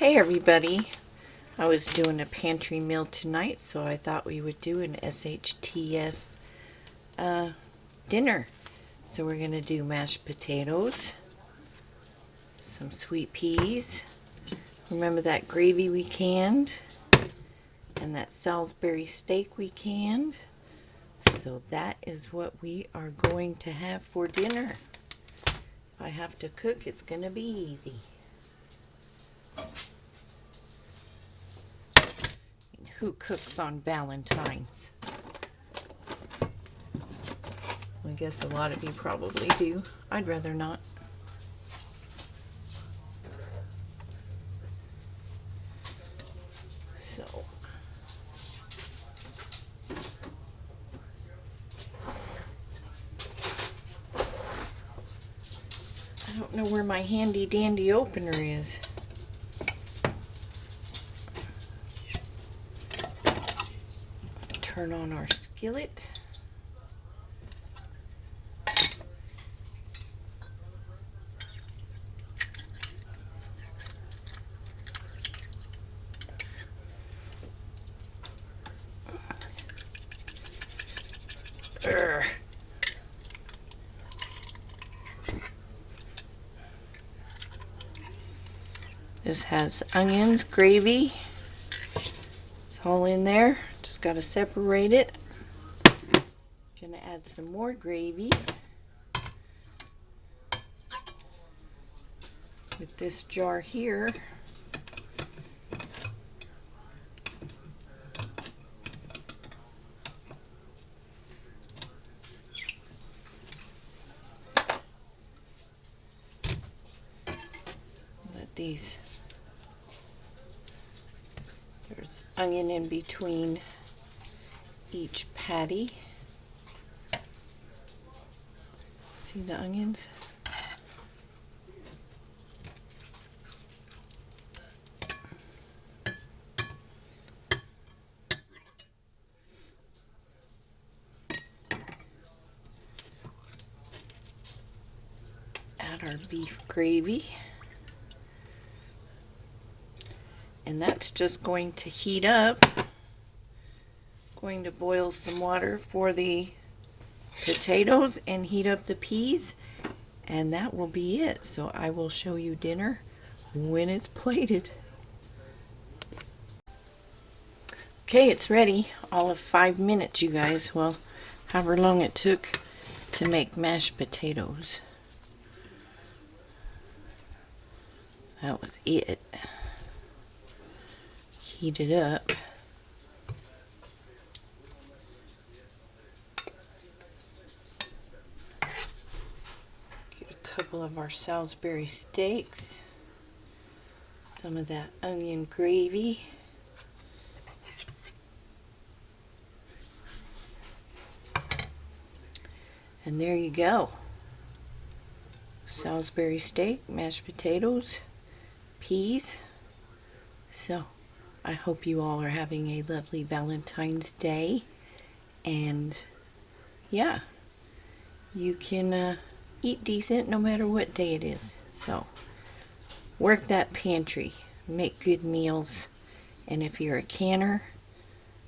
Hey everybody, I was doing a pantry meal tonight, so I thought we would do an SHTF dinner. So we're going to do mashed potatoes, some sweet peas, remember that gravy we canned, and that Salisbury steak we canned. So that is what we are going to have for dinner. If I have to cook, it's going to be easy. Who cooks on Valentine's? I guess a lot of you probably do. I'd rather not. So, I don't know where my handy dandy opener is. Turn on our skillet. This has onions, gravy. It's all in there. Just got to separate it. Gonna add some more gravy with this jar here. Let these, there's onion in between each patty. See the onions? Add our beef gravy. And that's just going to heat up. Going to boil some water for the potatoes and heat up the peas, and that will be it. So I will show you dinner when it's plated. Okay, it's ready. All of 5 minutes, you guys. Well, however long it took to make mashed potatoes. That was it. Heat it up. Couple of our Salisbury steaks, some of that onion gravy, and there you go. Salisbury steak, mashed potatoes, peas. So I hope you all are having a lovely Valentine's Day, and yeah, you can eat decent no matter what day it is. So work that pantry, make good meals, and if you're a canner,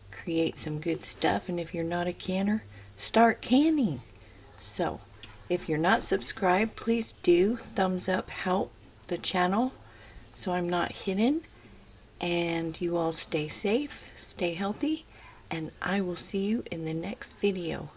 create some good stuff, and if you're not a canner, start canning. So if you're not subscribed, please do. Thumbs up help the channel so I'm not hidden, and you all stay safe, stay healthy, and I will see you in the next video.